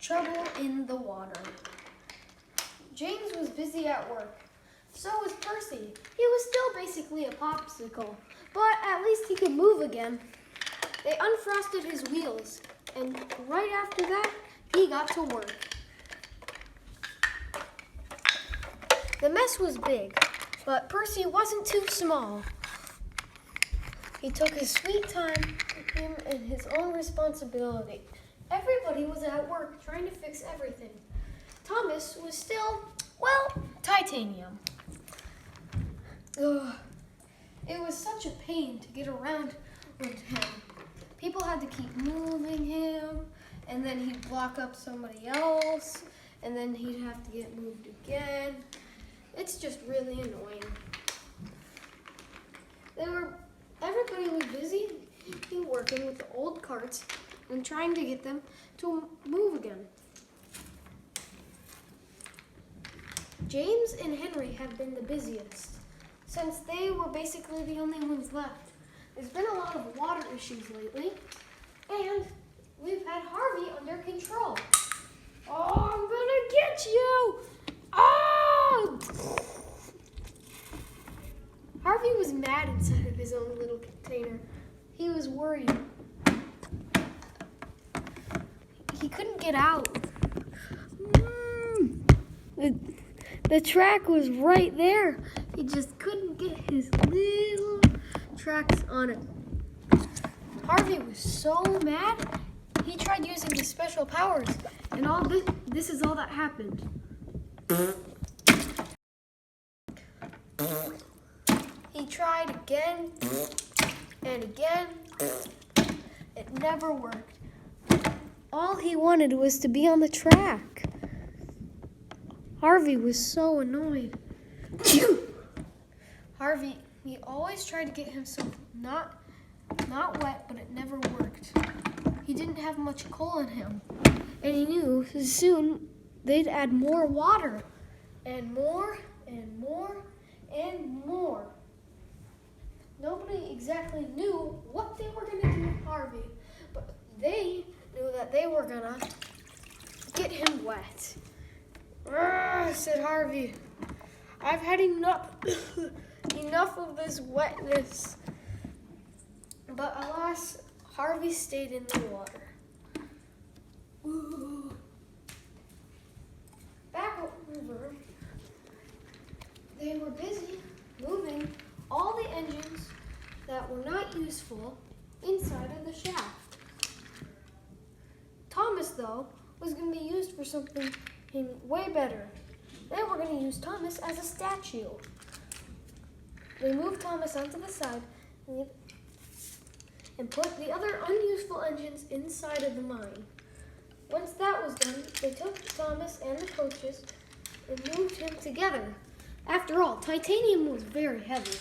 Trouble in the water. James was busy at work. So was Percy. He was still basically a popsicle, but at least he could move again. They unfrosted his wheels, and right after that, he got to work. The mess was big, but Percy wasn't too small. He took his sweet time, him and his own responsibility. Everybody was at work trying to fix everything. Thomas was still, well, titanium. Ugh. It was such a pain to get around with him. People had to keep moving him, and then he'd block up somebody else, and then he'd have to get moved again. It's just really annoying. Everybody was busy working with the old carts and trying to get them to move again. James and Henry have been the busiest, since they were basically the only ones left. There's been a lot of water issues lately, and we've had Harvey under control. Oh, I'm gonna get you! Oh! Harvey was mad inside of his own little container. He was worried. He couldn't get out. The track was right there. He just couldn't get his little tracks on it. Harvey was so mad, he tried using his special powers, and all this is all that happened. He tried again and again. It never worked. All he wanted was to be on the track. Harvey was so annoyed. Harvey, he always tried to get himself not wet, but it never worked. He didn't have much coal in him, and he knew soon they'd add more water, and more, and more, and more. Nobody exactly knew what they were going to do with Harvey, but they knew that they were going to get him wet. Said Harvey, I've had enough of this wetness. But alas, Harvey stayed in the water. Ooh. Back over, they were busy moving all the engines that were not useful inside of the shaft. Thomas, though, was going to be used for something way better. They were going to use Thomas as a statue. They moved Thomas onto the side and put the other unuseful engines inside of the mine. Once that was done, they took Thomas and the coaches and moved him together. After all, titanium was very heavy.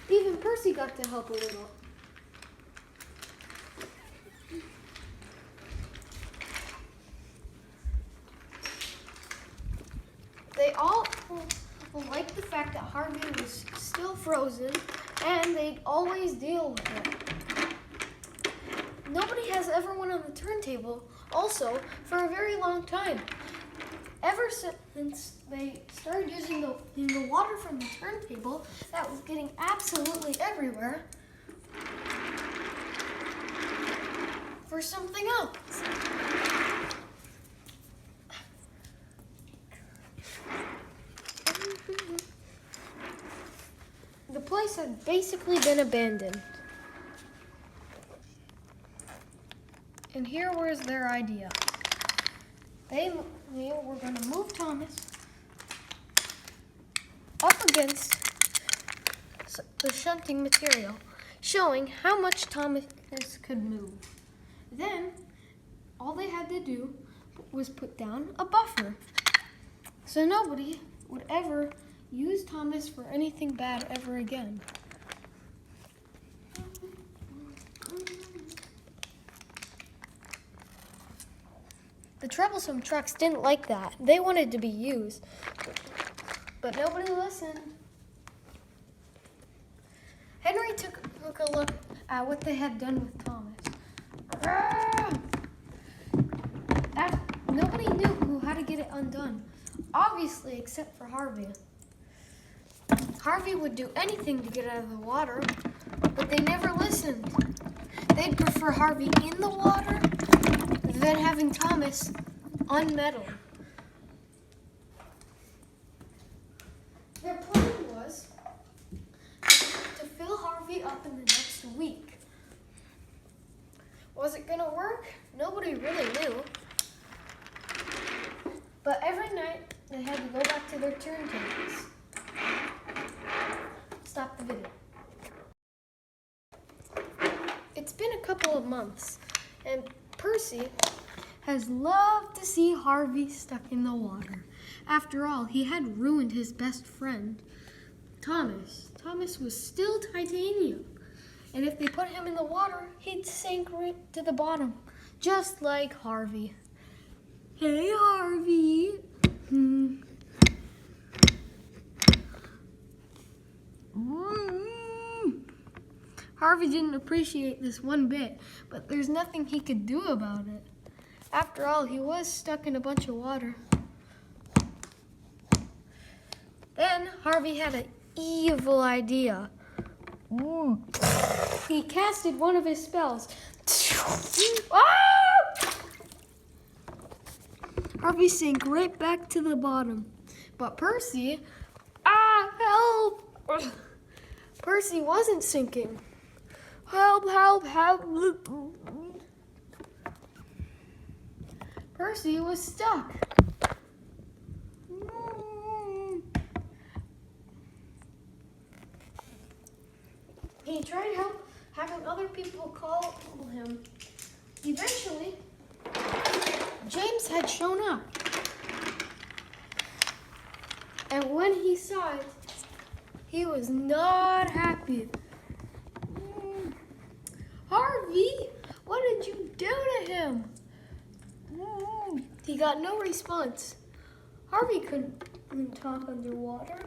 Even Percy got to help a little. They all liked the fact that Harvey was still frozen, and they'd always deal with it. Nobody has ever went on the turntable, also, for a very long time. Ever since they started using the water from the turntable that was getting absolutely everywhere for something else. The place had basically been abandoned. And here was their idea. They were going to move Thomas up against the shunting material, showing how much Thomas could move. Then, all they had to do was put down a buffer, so nobody would ever use Thomas for anything bad ever again. The troublesome trucks didn't like that. They wanted to be used, but nobody listened. Henry took a look at what they had done with Thomas. to get it undone. Obviously, except for Harvey. Harvey would do anything to get out of the water, but they never listened. They'd prefer Harvey in the water than having Thomas unmetal. Their plan was to fill Harvey up in the next week. Was it gonna work? Nobody really knew. But every night they had to go back to their turntables. Stop the video. It's been a couple of months, and Percy has loved to see Harvey stuck in the water. After all, he had ruined his best friend, Thomas. Thomas was still titanium, and if they put him in the water, he'd sink right to the bottom, just like Harvey. Hey, Harvey. Harvey didn't appreciate this one bit, but there's nothing he could do about it. After all, he was stuck in a bunch of water. Then Harvey had an evil idea. He casted one of his spells. Harvey sank right back to the bottom. But Percy, help! Percy wasn't sinking. Help, help, help. Percy was stuck. He tried having other people call him. Eventually, James had shown up. And when he saw it, he was not happy. Harvey, what did you do to him? He got no response. Harvey couldn't talk underwater.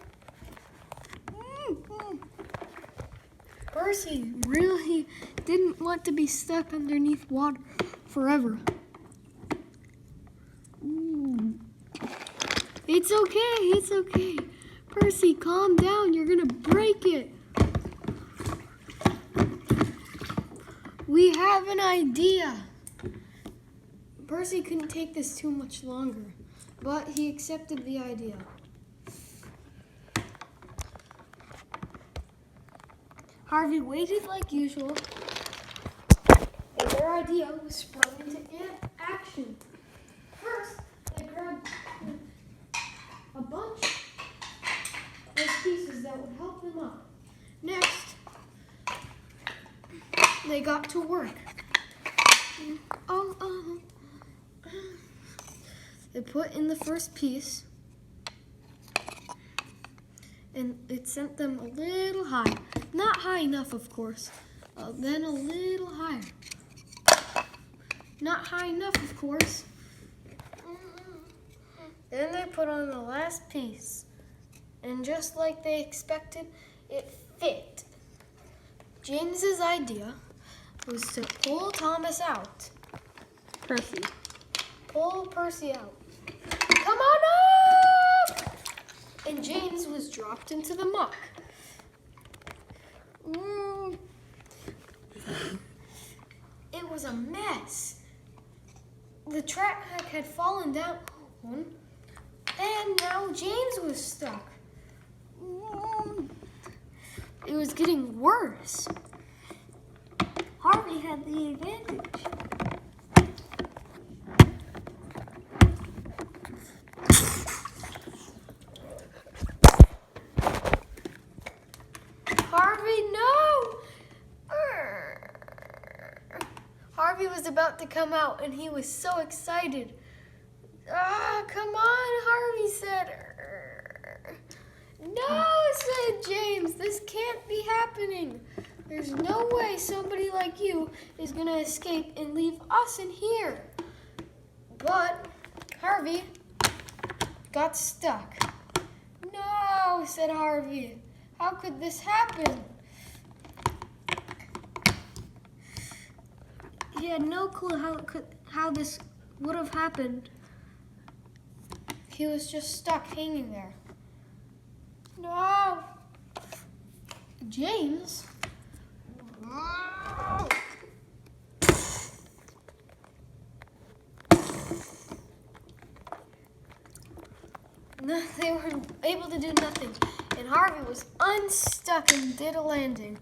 Percy really didn't want to be stuck underneath water forever. It's okay, it's okay. Percy, calm down, you're gonna break it. We have an idea. Percy couldn't take this too much longer, but he accepted the idea. Harvey waited like usual, and their idea was sprung into action. First, they grabbed a bunch of pieces that would help them up. Next, they got to work. They put in the first piece, and it sent them a little high. Not high enough, of course. Then a little higher. Not high enough, of course. Then they put on the last piece. And just like they expected, it fit. James's idea was to pull Thomas out. Percy. Pull Percy out. Come on up! And James was dropped into the muck. It was a mess. The track had fallen down, and now James was stuck. It was getting worse. Harvey had the advantage. Harvey, no! Harvey was about to come out, and he was so excited. Come on, Harvey said. No, said James, this can't be happening. There's no way somebody like you is going to escape and leave us in here. But Harvey got stuck. No, said Harvey. How could this happen? He had no clue how this would have happened. He was just stuck hanging there. No! James? No, they were able to do nothing. And Harvey was unstuck and did a landing.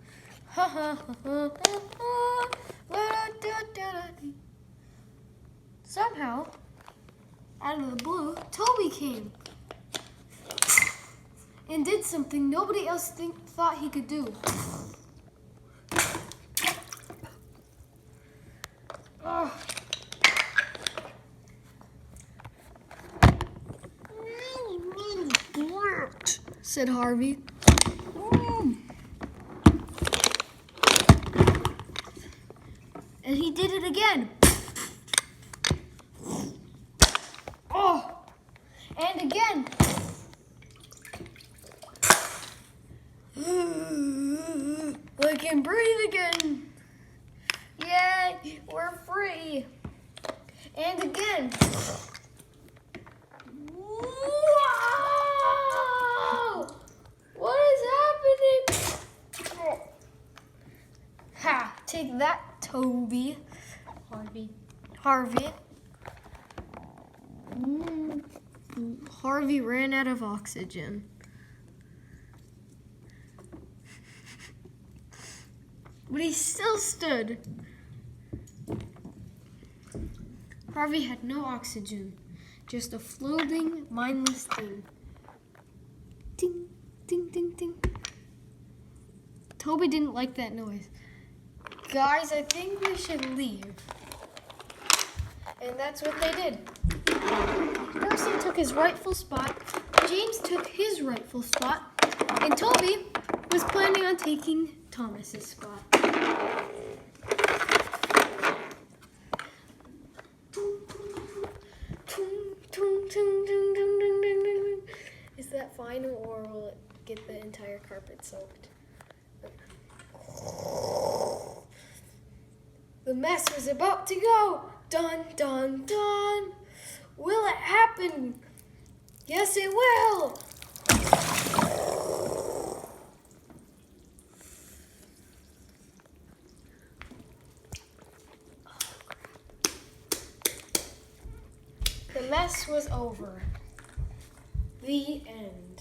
Somehow, out of the blue, Toby came and did something nobody else thought he could do. Oh. Said Harvey. And he did it again. Oh, and again. I can breathe again. Yay, we're free. And again. Whoa! What is happening? Ha! Take that, Toby. Harvey. Harvey ran out of oxygen. But he still stood. Harvey had no oxygen, just a floating, mindless thing. Ding, ding, ding, ding. Toby didn't like that noise. Guys, I think we should leave. And that's what they did. Percy took his rightful spot, James took his rightful spot, and Toby was planning on taking Thomas's spot. Is that fine, or will it get the entire carpet soaked? The mess was about to go. Dun, dun, dun. Will it happen? Yes, it will. The mess was over. The end.